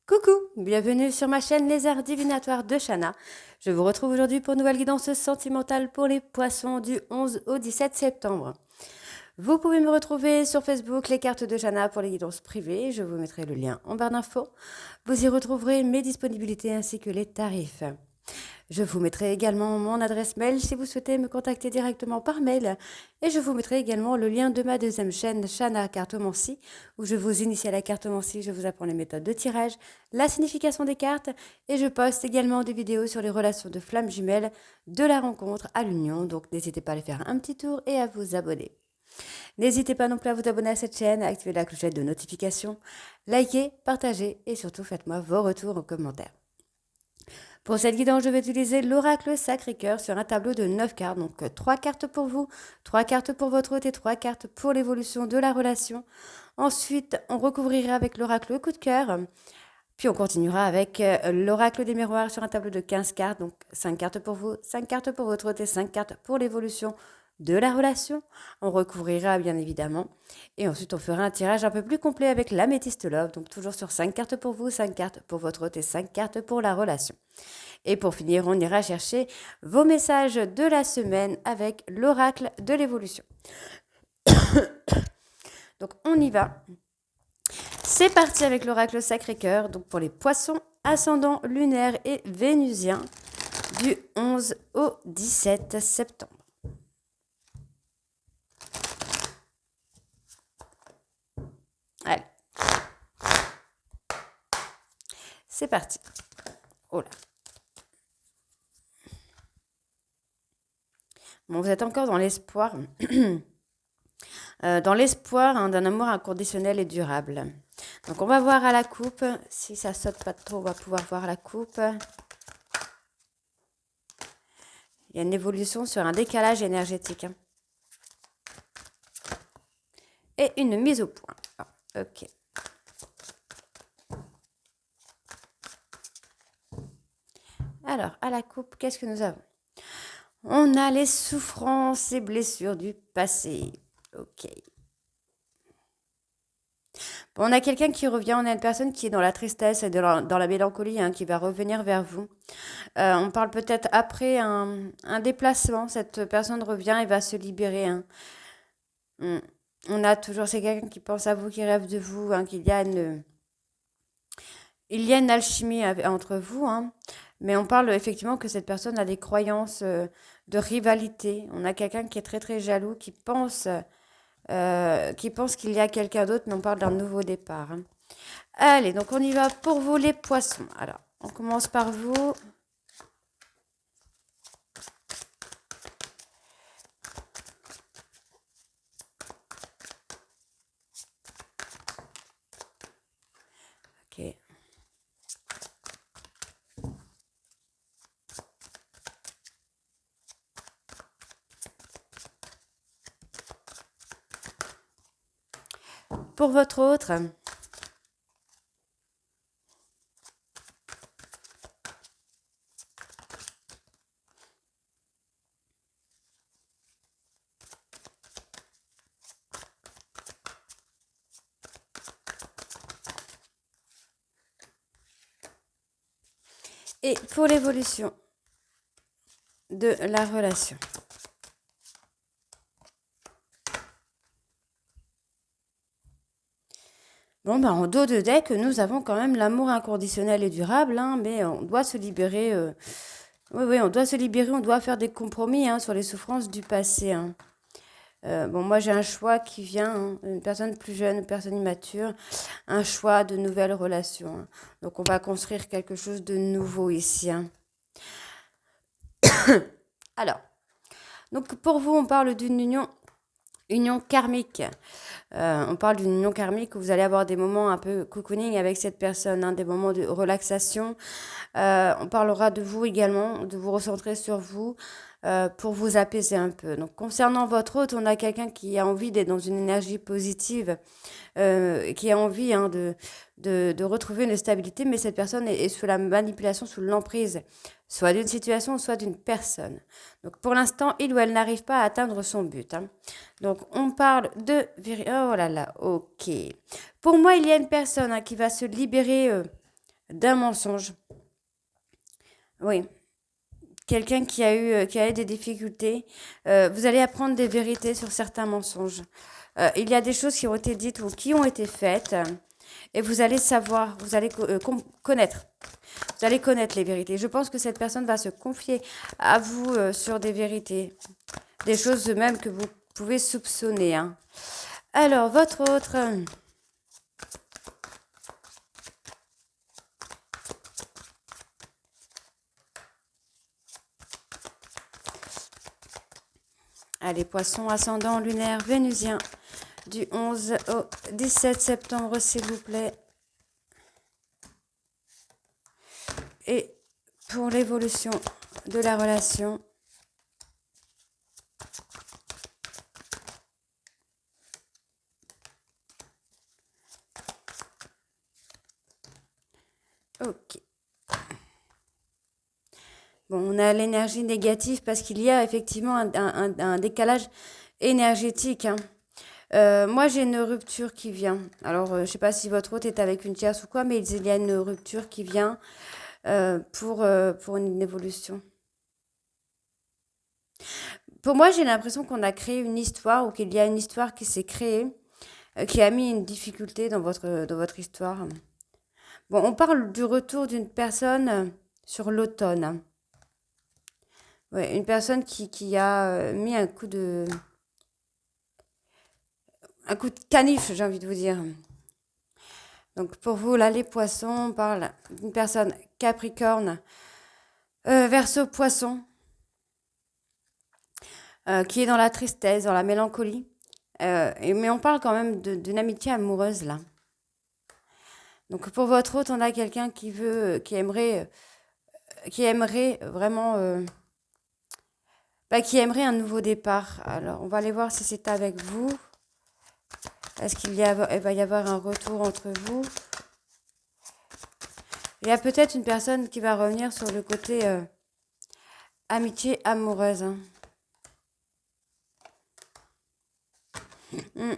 Coucou, bienvenue sur ma chaîne Les Arts Divinatoires de Shana. Je vous retrouve aujourd'hui pour une nouvelle guidance sentimentale pour les poissons du 11 au 17 septembre. Vous pouvez me retrouver sur Facebook, les cartes de Shana pour les guidances privées. Je vous mettrai le lien en barre d'infos. Vous y retrouverez mes disponibilités ainsi que les tarifs. Je vous mettrai également mon adresse mail si vous souhaitez me contacter directement par mail. Et je vous mettrai également le lien de ma deuxième chaîne, Shana Cartomancie, où je vous initie à la cartomancie, je vous apprends les méthodes de tirage, la signification des cartes, et je poste également des vidéos sur les relations de flammes jumelles, de la rencontre à l'union. Donc n'hésitez pas à aller faire un petit tour et à vous abonner. N'hésitez pas non plus à vous abonner à cette chaîne, à activer la clochette de notification, likez, partagez et surtout faites-moi vos retours en commentaire. Pour cette guidance, je vais utiliser l'oracle Sacré-Cœur sur un tableau de 9 cartes. Donc 3 cartes pour vous, 3 cartes pour votre hôte et 3 cartes pour l'évolution de la relation. Ensuite, on recouvrira avec l'oracle Coup de cœur. Puis on continuera avec l'oracle des miroirs sur un tableau de 15 cartes. Donc 5 cartes pour vous, 5 cartes pour votre hôte et 5 cartes pour l'évolution de la relation. On recouvrira bien évidemment. Et ensuite, on fera un tirage un peu plus complet avec l'améthyste love. Donc toujours sur 5 cartes pour vous, 5 cartes pour votre hôte et 5 cartes pour la relation. Et pour finir, on ira chercher vos messages de la semaine avec l'oracle de l'évolution. Donc on y va. C'est parti avec l'oracle Sacré-Cœur, donc pour les poissons, ascendants, lunaires et vénusiens du 11 au 17 septembre. Allez. C'est parti. Oh là. Bon, vous êtes encore dans l'espoir. D'un amour inconditionnel et durable. Donc on va voir à la coupe. Si ça saute pas trop, on va pouvoir voir la coupe. Il y a une évolution sur un décalage énergétique. Et une mise au point. Oh, ok. Alors, à la coupe, qu'est-ce que nous avons? On a les souffrances et blessures du passé. Ok. Bon, on a quelqu'un qui revient, on a une personne qui est dans la tristesse et dans la mélancolie, hein, qui va revenir vers vous. On parle peut-être après un déplacement. Cette personne revient et va se libérer. Hein. On a toujours, c'est quelqu'un qui pense à vous, qui rêve de vous, hein, qu'il y a il y a une alchimie entre vous, hein, mais on parle effectivement que cette personne a des croyances de rivalité. On a quelqu'un qui est très très jaloux, qui pense qu'il y a quelqu'un d'autre, mais on parle d'un nouveau départ. Hein. Allez, donc on y va pour vous les poissons. Alors, on commence par vous. Ok. Pour votre autre. Et pour l'évolution de la relation. Bon, ben, en dos de deck, nous avons quand même l'amour inconditionnel et durable, hein, mais on doit se libérer. Oui, on doit se libérer, on doit faire des compromis hein, sur les souffrances du passé. Hein. Bon, moi, j'ai un choix qui vient, hein, une personne plus jeune, une personne immature, un choix de nouvelles relations. Hein. Donc, on va construire quelque chose de nouveau ici. Hein. Alors, donc pour vous, on parle d'une union karmique. On parle d'une union karmique où vous allez avoir des moments un peu cocooning avec cette personne, hein, des moments de relaxation. On parlera de vous également, de vous recentrer sur vous pour vous apaiser un peu. Donc, concernant votre hôte, on a quelqu'un qui a envie d'être dans une énergie positive, qui a envie hein, de retrouver une stabilité, mais cette personne est sous la manipulation, sous l'emprise, soit d'une situation, soit d'une personne. Donc, pour l'instant, il ou elle n'arrive pas à atteindre son but. Hein. Donc, on parle de... Oh là là, ok. Pour moi, il y a une personne hein, qui va se libérer d'un mensonge. Oui, quelqu'un qui a eu des difficultés. Vous allez apprendre des vérités sur certains mensonges. Il y a des choses qui ont été dites ou qui ont été faites, et vous allez savoir, vous allez connaître. Vous allez connaître les vérités. Je pense que cette personne va se confier à vous sur des vérités, des choses même que vous pouvez soupçonner, hein. Alors, votre autre. Allez, poisson ascendant lunaire vénusien du 11 au 17 septembre, s'il vous plaît. Et pour l'évolution de la relation. Ok. Bon, on a l'énergie négative parce qu'il y a effectivement un décalage énergétique, hein. Moi, j'ai une rupture qui vient. Alors, je ne sais pas si votre hôte est avec une tierce ou quoi, mais il y a une rupture qui vient pour une évolution. Pour moi, j'ai l'impression qu'on a créé une histoire ou qu'il y a une histoire qui s'est créée, qui a mis une difficulté dans votre histoire. Bon, on parle du retour d'une personne sur l'automne. Ouais, une personne qui a mis un coup de canif, j'ai envie de vous dire. Donc pour vous, là, les poissons, on parle d'une personne capricorne, verseau poisson, qui est dans la tristesse, dans la mélancolie. Mais on parle quand même d'une amitié amoureuse, là. Donc pour votre hôte, on a quelqu'un qui aimerait vraiment, qui aimerait un nouveau départ. Alors on va aller voir si c'est avec vous. Est-ce il va y avoir un retour entre vous? Il y a peut-être une personne qui va revenir sur le côté amitié amoureuse, hein. Mm.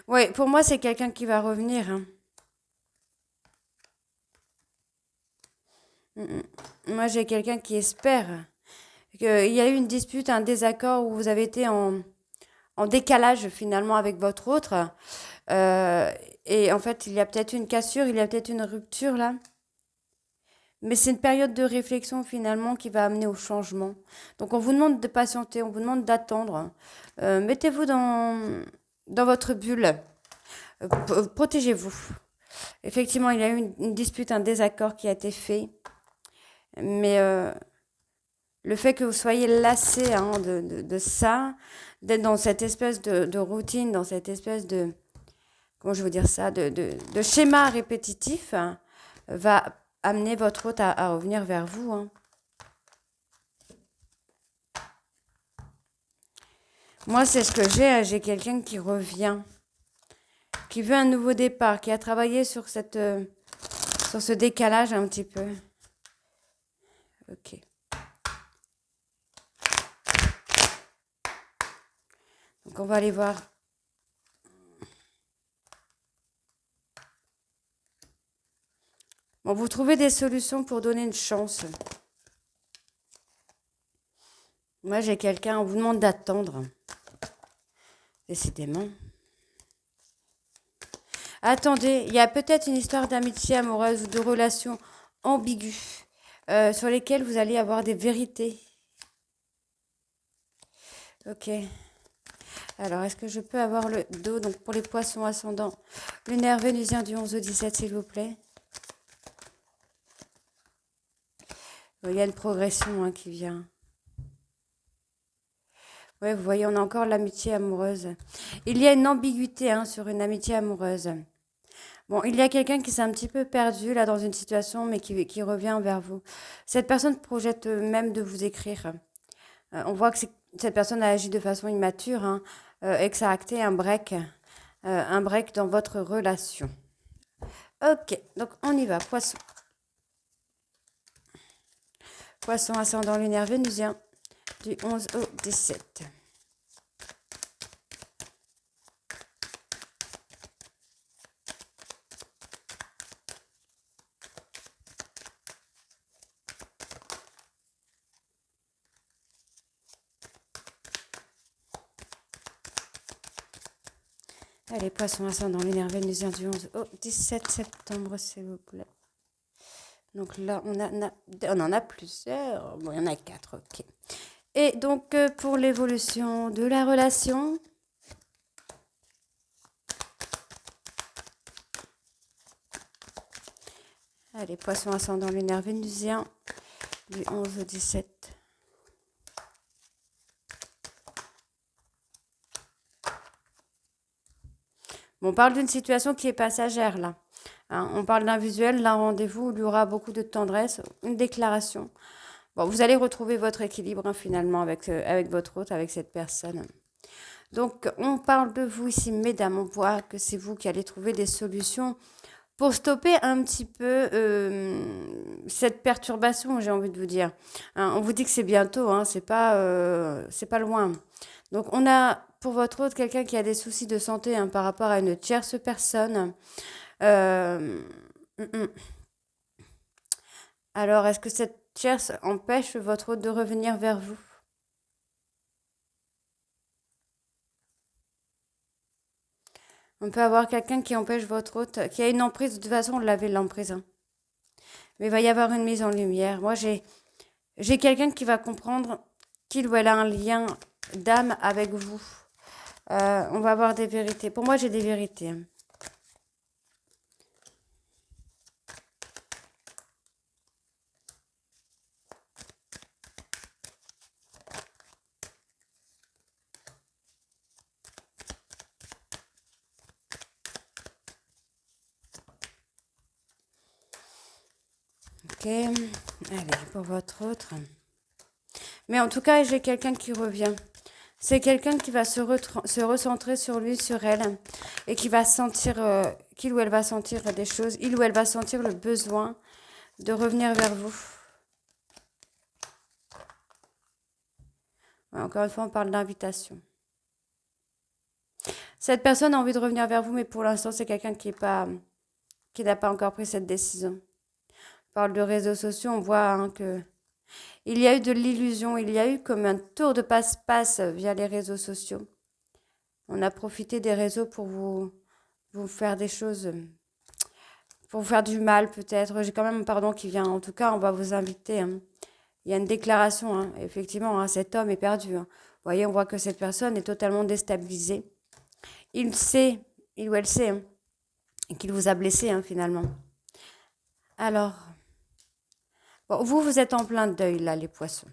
Oui, pour moi, c'est quelqu'un qui va revenir, hein. Mm, mm. Moi, j'ai quelqu'un qui espère qu'il y a eu une dispute, un désaccord où vous avez été en décalage finalement avec votre autre. Euh, et en fait, il y a peut-être une cassure, il y a peut-être une rupture là. Mais c'est une période de réflexion finalement qui va amener au changement. Donc on vous demande de patienter, on vous demande d'attendre. Mettez-vous dans votre bulle. Protégez-vous. Effectivement, il y a eu une dispute, un désaccord qui a été fait. Mais le fait que vous soyez lassé, hein, de ça, d'être dans cette espèce de routine, dans cette espèce de, comment je veux dire ça, de schéma répétitif, hein, va amener votre hôte à revenir vers vous, hein. Moi, c'est ce que j'ai, hein. J'ai quelqu'un qui revient, qui veut un nouveau départ, qui a travaillé sur ce décalage un petit peu. Ok. Donc, on va aller voir. Bon, vous trouvez des solutions pour donner une chance. Moi, j'ai quelqu'un, on vous demande d'attendre. Décidément. Attendez, il y a peut-être une histoire d'amitié amoureuse ou de relations ambiguës sur lesquelles vous allez avoir des vérités. Ok. Alors, est-ce que je peux avoir le dos donc pour les poissons ascendants lunaire vénusien du 11 au 17, s'il vous plaît? Il y a une progression, hein, qui vient. Oui, vous voyez, on a encore l'amitié amoureuse. Il y a une ambiguïté, hein, sur une amitié amoureuse. Bon, il y a quelqu'un qui s'est un petit peu perdu là dans une situation, mais qui revient vers vous. Cette personne projette même de vous écrire. On voit que cette personne a agi de façon immature, hein, et que ça a acté un break dans votre relation. Ok, donc on y va, poisson. Poisson ascendant lunaire vénusien du 11 au 17. Allez, poisson ascendant lunaire vénusien du 11 au 17 septembre, s'il vous plaît. Donc là, on en a plusieurs. Bon, il y en a 4, ok. Et donc, pour l'évolution de la relation, allez, poisson ascendant lunaire vénusien du 11 au 17. Bon, on parle d'une situation qui est passagère, là. Hein, on parle d'un visuel, d'un rendez-vous où il y aura beaucoup de tendresse, une déclaration. Bon, vous allez retrouver votre équilibre, hein, finalement, avec votre hôte, avec cette personne. Donc, on parle de vous ici, mesdames. On voit que c'est vous qui allez trouver des solutions pour stopper un petit peu cette perturbation, j'ai envie de vous dire. Hein, on vous dit que c'est bientôt, hein, c'est pas loin. Donc, on a pour votre hôte quelqu'un qui a des soucis de santé, hein, par rapport à une tierce personne. Euh, hum, hum. Alors, est-ce que cette tierce empêche votre hôte de revenir vers vous? On peut avoir quelqu'un qui empêche votre hôte, qui a une emprise. De toute façon, on l'avait l'emprise, hein. Mais il va y avoir une mise en lumière. Moi, j'ai quelqu'un qui va comprendre qu'il ou elle a un lien d'âme avec vous. On va avoir des vérités. Pour moi, j'ai des vérités, hein. Ok. Allez, pour votre autre. Mais en tout cas, j'ai quelqu'un qui revient. C'est quelqu'un qui va se recentrer sur lui, sur elle, et qui va sentir, qu'il ou elle va sentir des choses, il ou elle va sentir le besoin de revenir vers vous. Encore une fois, on parle d'invitation. Cette personne a envie de revenir vers vous, mais pour l'instant, c'est quelqu'un qui n'a pas encore pris cette décision. On parle de réseaux sociaux, on voit, hein, que il y a eu de l'illusion, il y a eu comme un tour de passe-passe via les réseaux sociaux. On a profité des réseaux pour vous faire des choses, pour vous faire du mal peut-être. J'ai quand même un pardon qui vient. En tout cas, on va vous inviter, hein. Il y a une déclaration, hein. Effectivement, hein, cet homme est perdu, hein. Vous voyez, on voit que cette personne est totalement déstabilisée. Il sait, il ou elle sait, hein, qu'il vous a blessé, hein, finalement. Alors, bon, vous êtes en plein deuil, là, les poissons.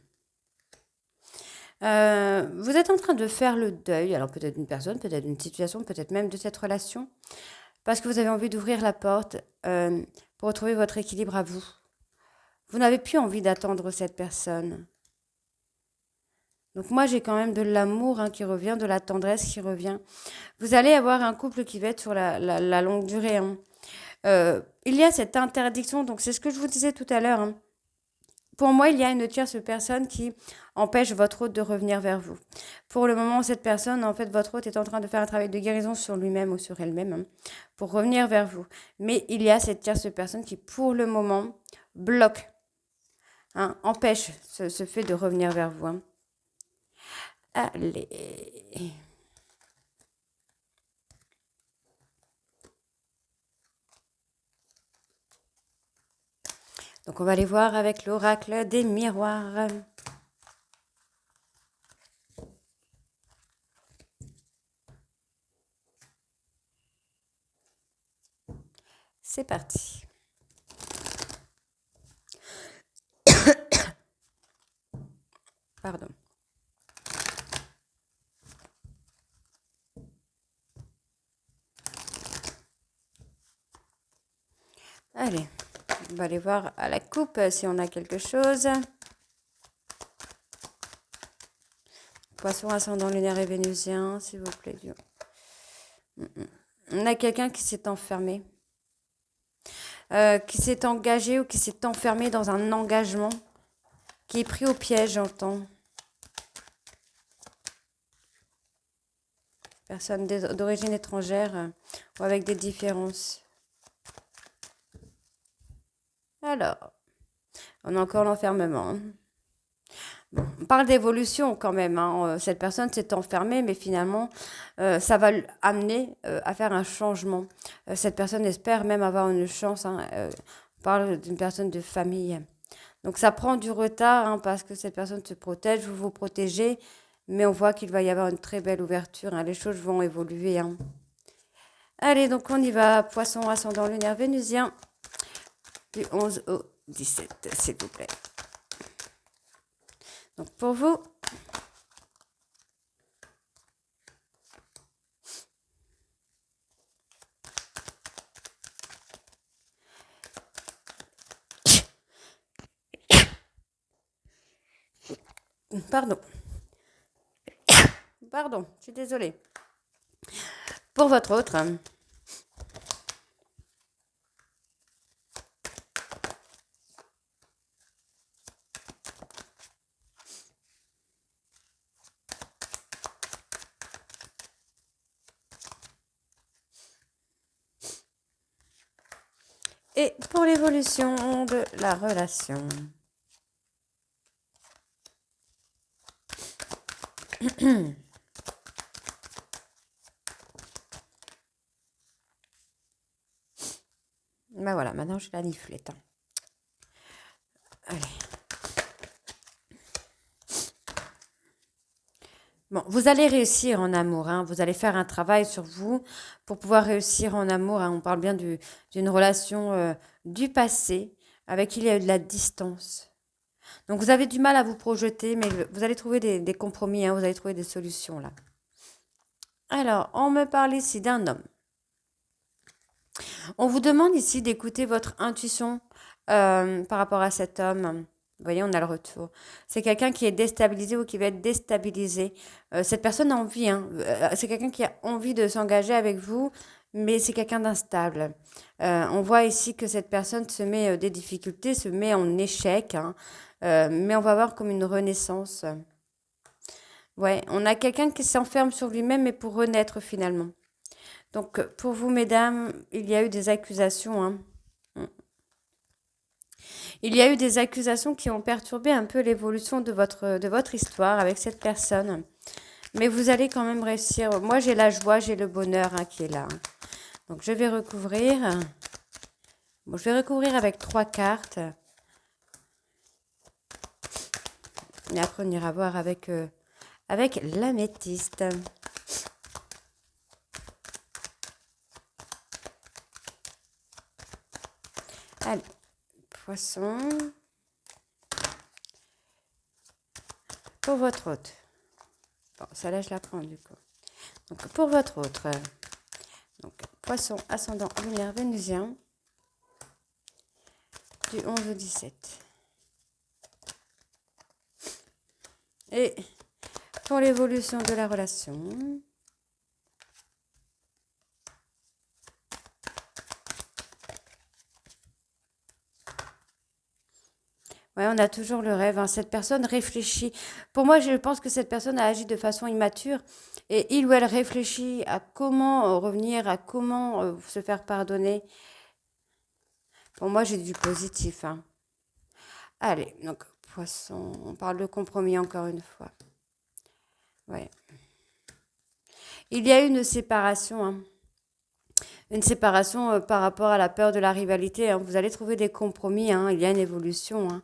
Vous êtes en train de faire le deuil, alors peut-être d'une personne, peut-être d'une situation, peut-être même de cette relation, parce que vous avez envie d'ouvrir la porte, pour retrouver votre équilibre à vous. Vous n'avez plus envie d'attendre cette personne. Donc moi, j'ai quand même de l'amour, hein, qui revient, de la tendresse qui revient. Vous allez avoir un couple qui va être sur la longue durée, hein. Il y a cette interdiction, donc c'est ce que je vous disais tout à l'heure, hein. Pour moi, il y a une tierce personne qui empêche votre hôte de revenir vers vous. Pour le moment, cette personne, en fait, votre hôte est en train de faire un travail de guérison sur lui-même ou sur elle-même, hein, pour revenir vers vous. Mais il y a cette tierce personne qui, pour le moment, bloque, hein, empêche ce fait de revenir vers vous, hein. Allez. Donc, on va aller voir avec l'oracle des miroirs. C'est parti. Pardon. Allez, on va aller voir à la coupe si on a quelque chose. Poisson ascendant lunaire et vénusien, s'il vous plaît, Dieu. On a quelqu'un qui s'est enfermé, qui s'est engagé ou qui s'est enfermé dans un engagement, qui est pris au piège, j'entends. Personne d'origine étrangère, ou avec des différences. Alors, on a encore l'enfermement, hein. Bon, on parle d'évolution quand même, hein. Cette personne s'est enfermée, mais finalement, ça va amener à faire un changement. Cette personne espère même avoir une chance, hein. On parle d'une personne de famille. Donc ça prend du retard, hein, parce que cette personne se protège, vous vous protégez, mais on voit qu'il va y avoir une très belle ouverture, hein. Les choses vont évoluer, hein. Allez, donc on y va. Poisson ascendant lunaire vénusien du 11 au 17, s'il vous plaît. Donc pour vous, pardon, pardon, je suis désolée. Pour votre autre, et pour l'évolution de la relation. Ben voilà, maintenant je la niflette, hein. Allez. Bon, vous allez réussir en amour, hein. Vous allez faire un travail sur vous pour pouvoir réussir en amour, hein. On parle bien d'une relation du passé avec qui il y a eu de la distance. Donc vous avez du mal à vous projeter, mais vous allez trouver des compromis, hein. Vous allez trouver des solutions là. Alors, on me parle ici d'un homme. On vous demande ici d'écouter votre intuition par rapport à cet homme. Vous voyez, on a le retour. C'est quelqu'un qui est déstabilisé ou qui va être déstabilisé. Cette personne a envie, hein. C'est quelqu'un qui a envie de s'engager avec vous, mais c'est quelqu'un d'instable. On voit ici que cette personne se met des difficultés, se met en échec, hein. Mais on va voir comme une renaissance. Ouais, on a quelqu'un qui s'enferme sur lui-même, mais pour renaître finalement. Donc, pour vous, mesdames, il y a eu des accusations, hein. Il y a eu des accusations qui ont perturbé un peu l'évolution de votre histoire avec cette personne. Mais vous allez quand même réussir. Moi, j'ai la joie, j'ai le bonheur, hein, qui est là, hein. Donc, je vais recouvrir. Bon, je vais recouvrir avec 3 cartes. Et après, on ira voir avec l'améthyste. Allez, poisson. Pour votre hôte. Bon, celle-là, je la prends du coup. Donc, pour votre autre, donc, poisson ascendant lunaire vénusien du 11 au 17. Et pour l'évolution de la relation, ouais, on a toujours le rêve, hein. Cette personne réfléchit. Pour moi, je pense que cette personne a agi de façon immature et il ou elle réfléchit à comment revenir, à comment se faire pardonner. Pour moi, j'ai du positif, hein. Allez, donc poisson, on parle de compromis encore une fois. Ouais. Il y a eu une séparation, hein. Une séparation par rapport à la peur de la rivalité, hein. Vous allez trouver des compromis, hein. Il y a une évolution, hein.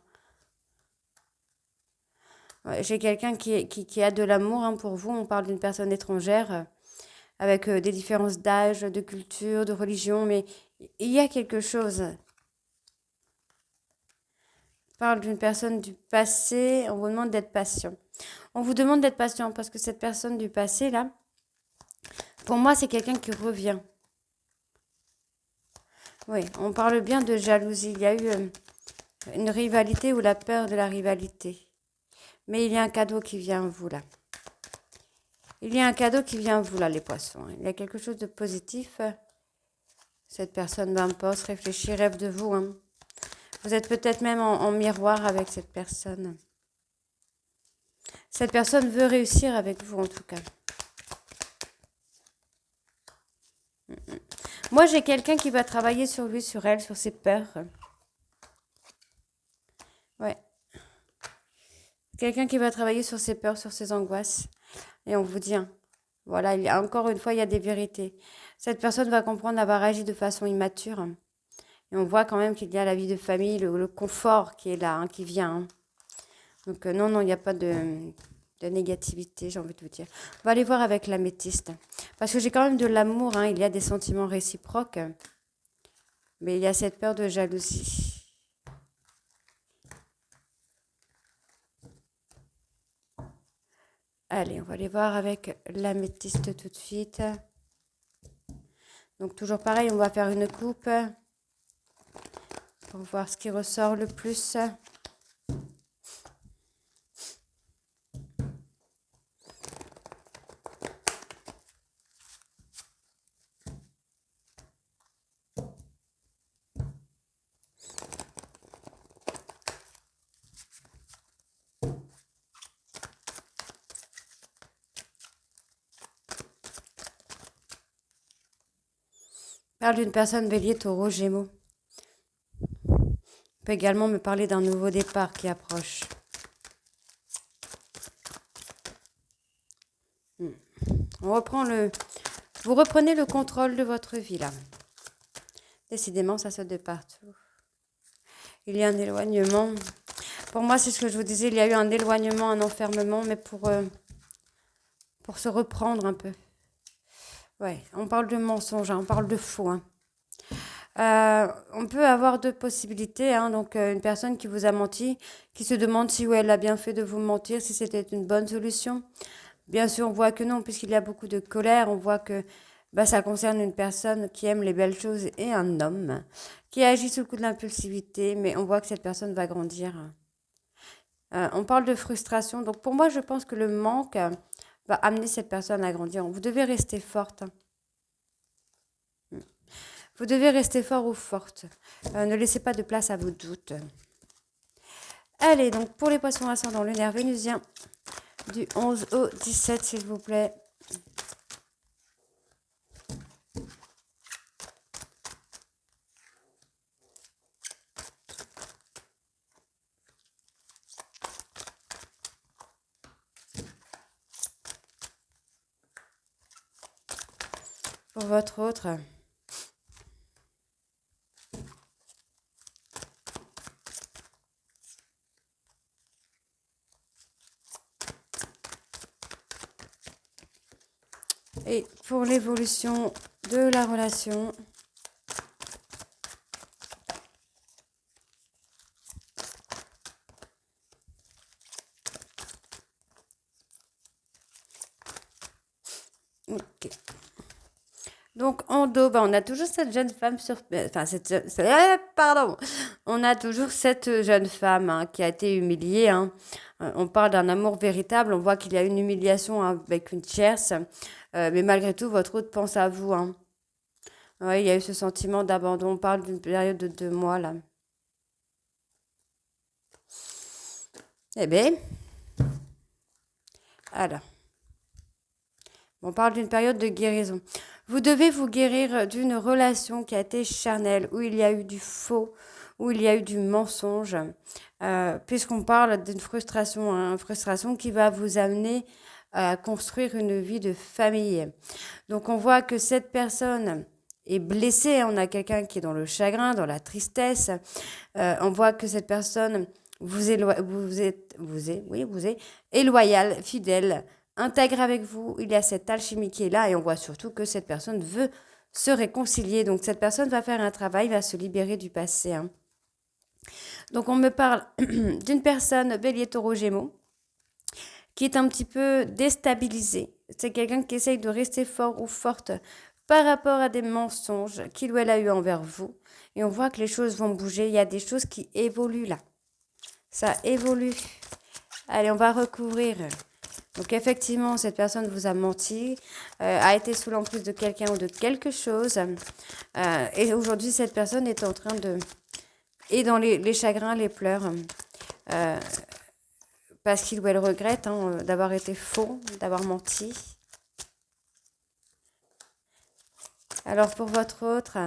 Ouais, j'ai quelqu'un qui a de l'amour, hein, pour vous. On parle d'une personne étrangère avec des différences d'âge, de culture, de religion, mais il y a quelque chose. On parle d'une personne du passé, on vous demande d'être patient. On vous demande d'être patient parce que cette personne du passé, là, pour moi, c'est quelqu'un qui revient. Oui, on parle bien de jalousie. Il y a eu une rivalité ou la peur de la rivalité. Mais il y a un cadeau qui vient à vous, là. Il y a un cadeau qui vient à vous, là, les poissons. Il y a quelque chose de positif. Cette personne pense, réfléchit, rêve de vous, hein. Vous êtes peut-être même en miroir avec cette personne. Cette personne veut réussir avec vous, en tout cas. Moi, j'ai quelqu'un qui va travailler sur lui, sur elle, sur ses peurs. Ouais. Quelqu'un qui va travailler sur ses peurs, sur ses angoisses. Et on vous dit, hein, voilà, encore une fois, il y a des vérités. Cette personne va comprendre d'avoir agi de façon immature. Et on voit quand même qu'il y a la vie de famille, le confort qui est là, hein, qui vient. Hein. Donc non, non, il n'y a pas de négativité, j'ai envie de vous dire. On va aller voir avec l'améthyste. Parce que j'ai quand même de l'amour, hein, il y a des sentiments réciproques. Mais il y a cette peur de jalousie. Allez, on va aller voir avec l'améthyste tout de suite. Donc toujours pareil, on va faire une coupe pour voir ce qui ressort le plus. Parle d'une personne bélier, taureau, gémeaux. On peut également me parler d'un nouveau départ qui approche. On reprend vous reprenez le contrôle de votre vie là. Décidément, ça saute de partout. Il y a un éloignement. Pour moi, c'est ce que je vous disais, il y a eu un éloignement, un enfermement, mais pour se reprendre un peu. Ouais, on parle de mensonge, hein, on parle de faux. Hein. On peut avoir deux possibilités. Hein, donc, une personne qui vous a menti, qui se demande si elle a bien fait de vous mentir, si c'était une bonne solution. Bien sûr, on voit que non, puisqu'il y a beaucoup de colère. On voit que ça concerne une personne qui aime les belles choses et un homme qui agit sous le coup de l'impulsivité, mais on voit que cette personne va grandir. On parle de frustration. Donc, pour moi, je pense que le manque va amener cette personne à grandir. Vous devez rester forte. Hein. Vous devez rester fort ou forte. Ne laissez pas de place à vos doutes. Allez, donc pour les poissons ascendant lunaire vénusien, du 11 au 17, s'il vous plaît. Pour votre autre. Et pour l'évolution de la relation. Ok. Donc en dos, on a toujours cette jeune femme sur... Enfin, pardon. On a toujours cette jeune femme hein, qui a été humiliée. Hein. On parle d'un amour véritable. On voit qu'il y a une humiliation hein, avec une tierce. Mais malgré tout, votre autre pense à vous. Hein. Ouais, il y a eu ce sentiment d'abandon. On parle d'une période de 2 mois, là. Eh bien, alors, on parle d'une période de guérison. Vous devez vous guérir d'une relation qui a été charnelle, où il y a eu du faux, où il y a eu du mensonge, puisqu'on parle d'une frustration, hein, une frustration qui va vous amener à construire une vie de famille. Donc on voit que cette personne est blessée, on a quelqu'un qui est dans le chagrin, dans la tristesse, on voit que cette personne vous est loyale, fidèle, intègre avec vous, il y a cette alchimie qui est là et on voit surtout que cette personne veut se réconcilier. Donc cette personne va faire un travail, va se libérer du passé. Hein. Donc on me parle d'une personne bélier taureau gémeaux qui est un petit peu déstabilisée. C'est quelqu'un qui essaye de rester fort ou forte par rapport à des mensonges qu'il ou elle a eu envers vous. Et on voit que les choses vont bouger. Il y a des choses qui évoluent là. Ça évolue. Allez, on va recouvrir. Donc effectivement, cette personne vous a menti, a été sous l'emprise de quelqu'un ou de quelque chose. Et aujourd'hui, cette personne est en train de... Et dans les chagrins, les pleurs. Parce qu'il ou elle regrette hein, d'avoir été faux, d'avoir menti. Alors pour votre autre...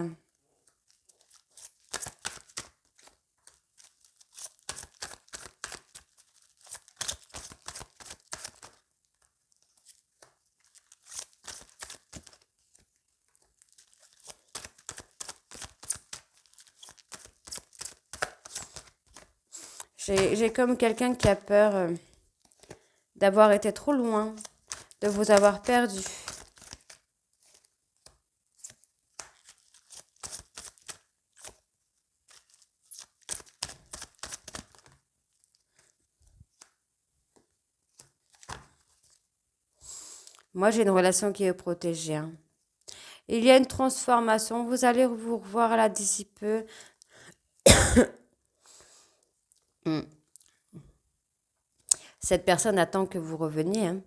J'ai comme quelqu'un qui a peur d'avoir été trop loin, de vous avoir perdu. Moi, j'ai une relation qui est protégée, hein. Il y a une transformation. Vous allez vous revoir là d'ici peu. Hmm. Cette personne attend que vous reveniez, hein.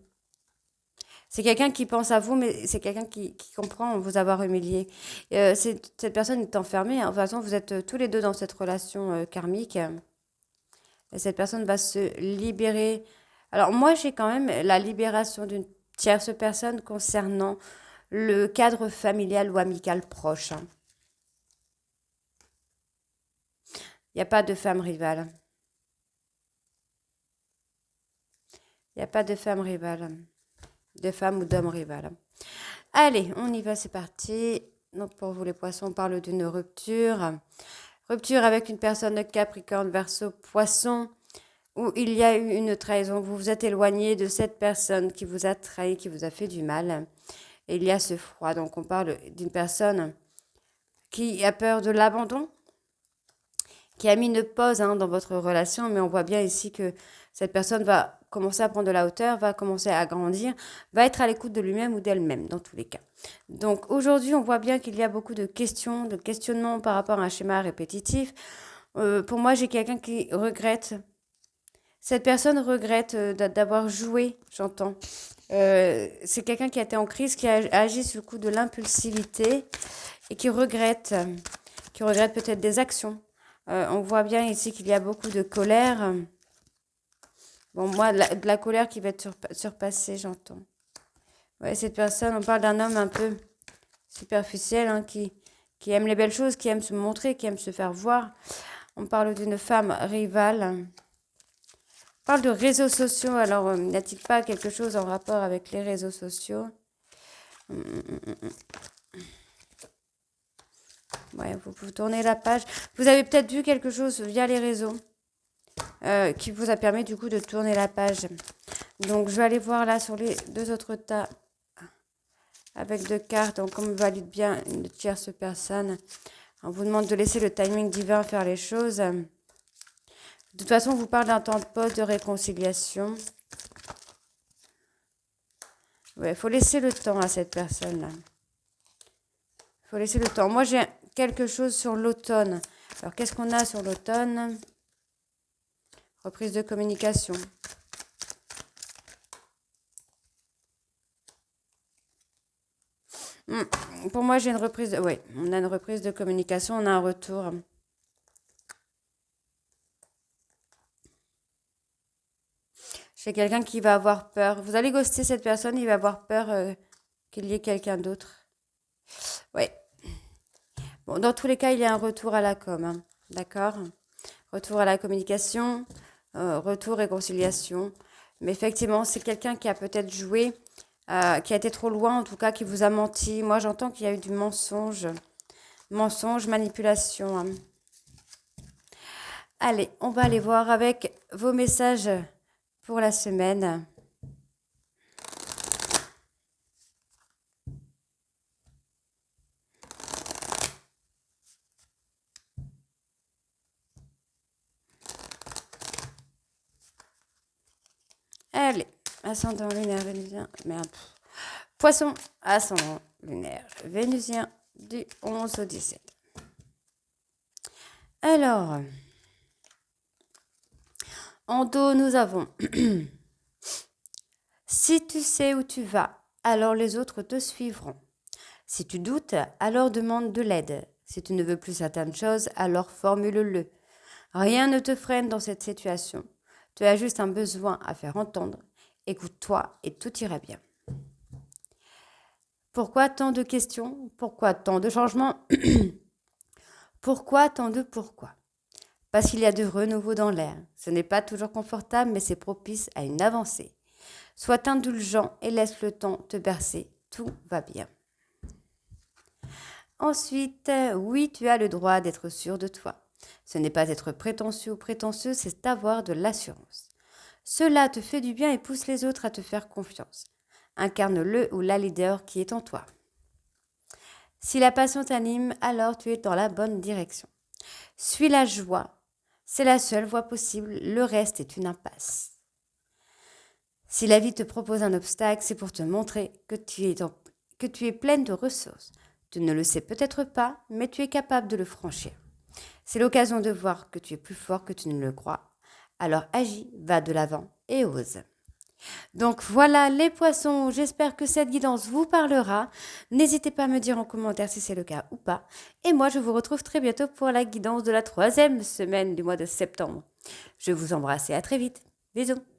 C'est quelqu'un qui pense à vous, mais c'est quelqu'un qui comprend vous avoir humilié. Cette personne est enfermée, hein. De toute façon, vous êtes tous les deux dans cette relation karmique. Et cette personne va se libérer. Alors moi, j'ai quand même la libération d'une tierce personne concernant le cadre familial ou amical proche, hein. Il n'y a pas de femme rivale. Il n'y a pas de femme rivale. De femme ou d'homme rival. Allez, on y va, c'est parti. Donc pour vous les poissons, on parle d'une rupture. Rupture avec une personne de Capricorne, Verseau, Poisson, où il y a eu une trahison. Vous vous êtes éloigné de cette personne qui vous a trahi, qui vous a fait du mal. Et il y a ce froid. Donc on parle d'une personne qui a peur de l'abandon, qui a mis une pause dans votre relation, mais on voit bien ici que cette personne va commencer à prendre de la hauteur, va commencer à grandir, va être à l'écoute de lui-même ou d'elle-même, dans tous les cas. Donc aujourd'hui, on voit bien qu'il y a beaucoup de questions, de questionnements par rapport à un schéma répétitif. Pour moi, j'ai quelqu'un qui regrette. Cette personne regrette d'avoir joué, j'entends. C'est quelqu'un qui a été en crise, qui a agi sous le coup de l'impulsivité et qui regrette peut-être des actions. On voit bien ici qu'il y a beaucoup de colère. Bon, moi, de la colère qui va être surpassée, j'entends. Ouais, cette personne, on parle d'un homme un peu superficiel, hein, qui aime les belles choses, qui aime se montrer, qui aime se faire voir. On parle d'une femme rivale. On parle de réseaux sociaux. Alors, n'y a-t-il pas quelque chose en rapport avec les réseaux sociaux? Ouais, vous tournez la page. Vous avez peut-être vu quelque chose via les réseaux qui vous a permis du coup de tourner la page. Donc, je vais aller voir là sur les deux autres tas avec deux cartes. Donc, on me valide bien une tierce personne. On vous demande de laisser le timing divin faire les choses. De toute façon, on vous parle d'un temps de pause, de réconciliation. Ouais, il faut laisser le temps à cette personne-là. Il faut laisser le temps. Moi, j'ai quelque chose sur l'automne. Alors, qu'est-ce qu'on a sur l'automne? Reprise de communication. Pour moi, j'ai une reprise de... Oui, on a une reprise de communication, on a un retour. J'ai quelqu'un qui va avoir peur. Vous allez ghoster cette personne, il va avoir peur qu'il y ait quelqu'un d'autre. Oui. Bon, dans tous les cas, il y a un retour à la com, hein. D'accord? Retour à la communication, retour réconciliation. Mais effectivement, c'est quelqu'un qui a peut-être joué, qui a été trop loin, en tout cas, qui vous a menti. Moi, j'entends qu'il y a eu du mensonge. Mensonge, manipulation, hein. Allez, on va aller voir avec vos messages pour la semaine. Allez, ascendant lunaire vénusien, merde. Poisson, ascendant lunaire vénusien du 11 au 17. Alors, en dos, nous avons si tu sais où tu vas, alors les autres te suivront. Si tu doutes, alors demande de l'aide. Si tu ne veux plus certaines choses, alors formule-le. Rien ne te freine dans cette situation. Tu as juste un besoin à faire entendre. Écoute-toi et tout ira bien. Pourquoi tant de questions? Pourquoi tant de changements? Pourquoi tant de pourquoi? Parce qu'il y a de renouveau dans l'air. Ce n'est pas toujours confortable, mais c'est propice à une avancée. Sois indulgent et laisse le temps te bercer. Tout va bien. Ensuite, oui, tu as le droit d'être sûr de toi. Ce n'est pas être prétentieux ou prétentieux, c'est avoir de l'assurance. Cela te fait du bien et pousse les autres à te faire confiance. Incarne le ou la leader qui est en toi. Si la passion t'anime, alors tu es dans la bonne direction. Suis la joie. C'est la seule voie possible, le reste est une impasse. Si la vie te propose un obstacle, c'est pour te montrer que tu es pleine de ressources. Tu ne le sais peut-être pas, mais tu es capable de le franchir. C'est l'occasion de voir que tu es plus fort que tu ne le crois. Alors agis, va de l'avant et ose. Donc voilà les poissons, j'espère que cette guidance vous parlera. N'hésitez pas à me dire en commentaire si c'est le cas ou pas. Et moi je vous retrouve très bientôt pour la guidance de la 3e semaine du mois de septembre. Je vous embrasse et à très vite. Bisous.